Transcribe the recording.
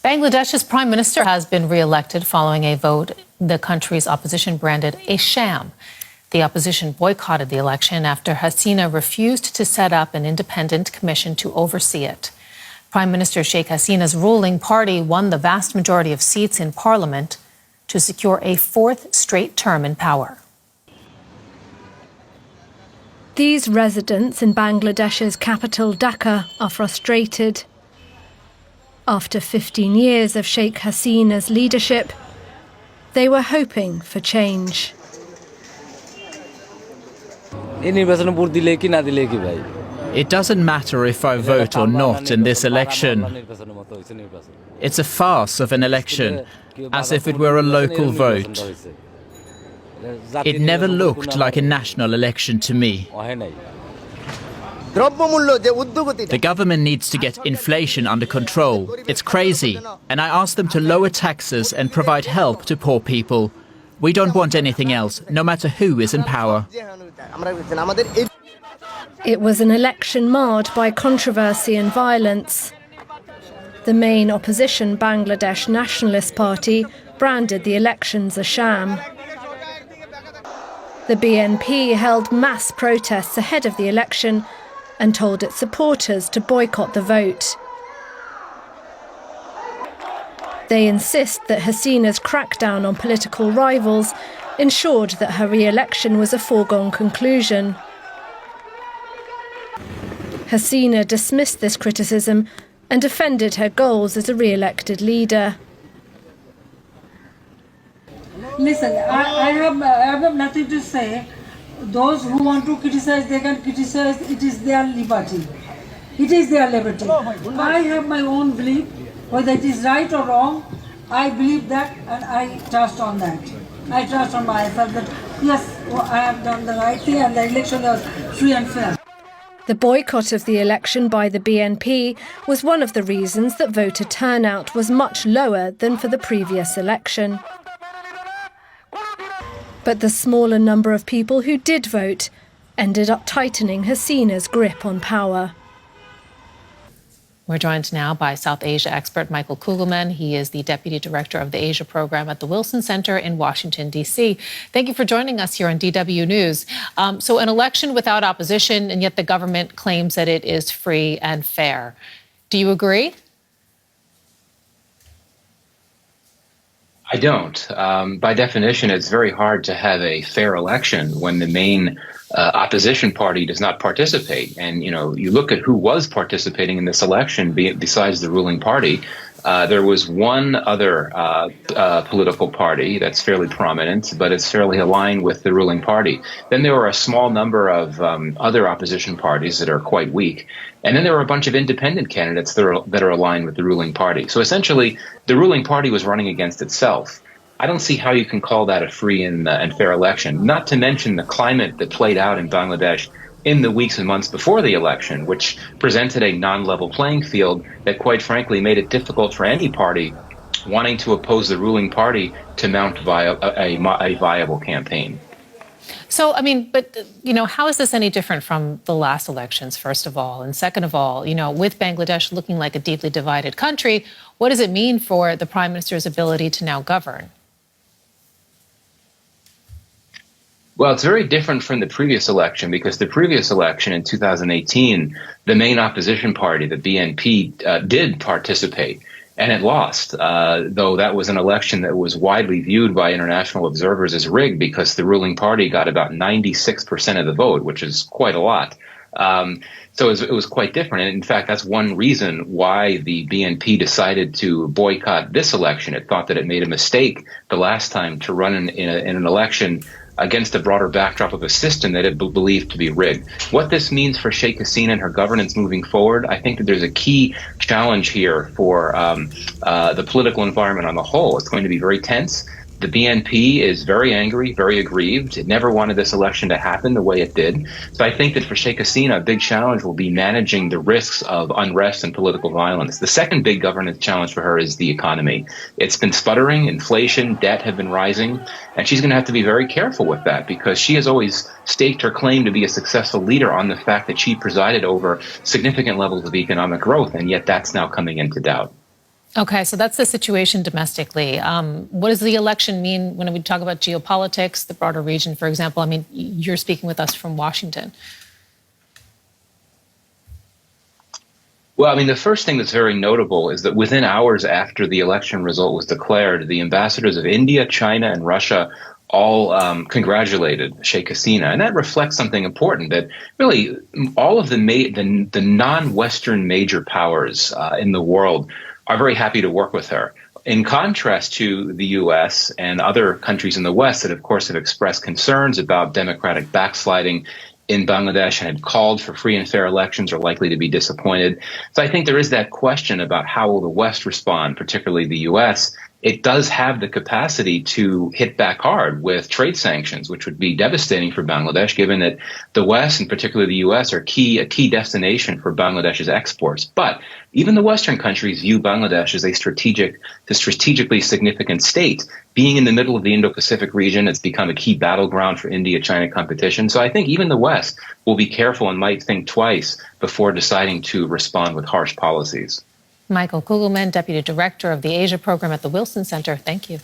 Bangladesh's prime minister has been re-elected following a vote the country's opposition branded a sham. The opposition boycotted the election after Hasina refused to set up an independent commission to oversee it. Prime Minister Sheikh Hasina's ruling party won the vast majority of seats in parliament to secure a fourth straight term in power. These residents in Bangladesh's capital Dhaka are frustrated. After 15 years of Sheikh Hasina's leadership, they were hoping for change. It doesn't matter if I vote or not in this election. It's a farce of an election, as if it were a local vote. It never looked like a national election to me. The government needs to get inflation under control. It's crazy. And I asked them to lower taxes and provide help to poor people. We don't want anything else, no matter who is in power. It was an election marred by controversy and violence. The main opposition Bangladesh Nationalist Party branded the elections a sham. The BNP held mass protests ahead of the election and told its supporters to boycott the vote. They insist that Hasina's crackdown on political rivals ensured that her re-election was a foregone conclusion. Hasina dismissed this criticism and defended her goals as a re-elected leader. Listen, I have nothing to say. Those who want to criticize, they can criticize. It is their liberty. It is their liberty. I have my own belief. Whether it is right or wrong, I believe that and I trust on that. I trust on myself that, yes, I have done the right thing and the election was free and fair. The boycott of the election by the BNP was one of the reasons that voter turnout was much lower than for the previous election. But the smaller number of people who did vote ended up tightening Hasina's grip on power. We're joined now by South Asia expert Michael Kugelman. He is the Deputy Director of the Asia Program at the Wilson Center in Washington, D.C. Thank you for joining us here on DW News. So an election without opposition, and yet the government claims that it is free and fair. Do you agree? I don't. By definition, it's very hard to have a fair election when the main opposition party does not participate. And, you look at who was participating in this election besides the ruling party. There was one other political party that's fairly prominent, but it's fairly aligned with the ruling party. Then there were a small number of other opposition parties that are quite weak. And then there were a bunch of independent candidates that are aligned with the ruling party. So essentially, the ruling party was running against itself. I don't see how you can call that a free and fair election, not to mention the climate that played out in Bangladesh in the weeks and months before the election, which presented a non-level playing field that, quite frankly, made it difficult for any party wanting to oppose the ruling party to mount a viable campaign. So, how is this any different from the last elections, first of all? And second of all, with Bangladesh looking like a deeply divided country, what does it mean for the Prime Minister's ability to now govern? Well, it's very different from the previous election, because the previous election in 2018, the main opposition party, the BNP, did participate, and it lost, though that was an election that was widely viewed by international observers as rigged, because the ruling party got about 96% of the vote, which is quite a lot. So it was quite different. And in fact, that's one reason why the BNP decided to boycott this election. It thought that it made a mistake the last time to run in an election against a broader backdrop of a system that it believed to be rigged. What this means for Sheikh Hasina and her governance moving forward, I think that there's a key challenge here for the political environment on the whole. It's going to be very tense. The BNP is very angry, very aggrieved. It never wanted this election to happen the way it did. So I think that for Sheikh Hasina, a big challenge will be managing the risks of unrest and political violence. The second big governance challenge for her is the economy. It's been sputtering, inflation, debt have been rising, and she's going to have to be very careful with that, because she has always staked her claim to be a successful leader on the fact that she presided over significant levels of economic growth, and yet that's now coming into doubt. Okay, so that's the situation domestically. What does the election mean when we talk about geopolitics, the broader region, for example? I mean, you're speaking with us from Washington. Well, I mean, the first thing that's very notable is that within hours after the election result was declared, the ambassadors of India, China, and Russia all congratulated Sheikh Hasina. And that reflects something important, that really all of the non-Western major powers in the world are very happy to work with her. In contrast to the U.S. and other countries in the West that, of course, have expressed concerns about democratic backsliding in Bangladesh and had called for free and fair elections, are likely to be disappointed. So I think there is that question about how will the West respond, particularly the U.S. It does have the capacity to hit back hard with trade sanctions, which would be devastating for Bangladesh, given that the West, and particularly the U.S., are a key destination for Bangladesh's exports. But even the Western countries view Bangladesh as a strategically significant state. Being in the middle of the Indo-Pacific region, it's become a key battleground for India-China competition. So I think even the West will be careful and might think twice before deciding to respond with harsh policies. Michael Kugelman, Deputy Director of the Asia Program at the Wilson Center, thank you.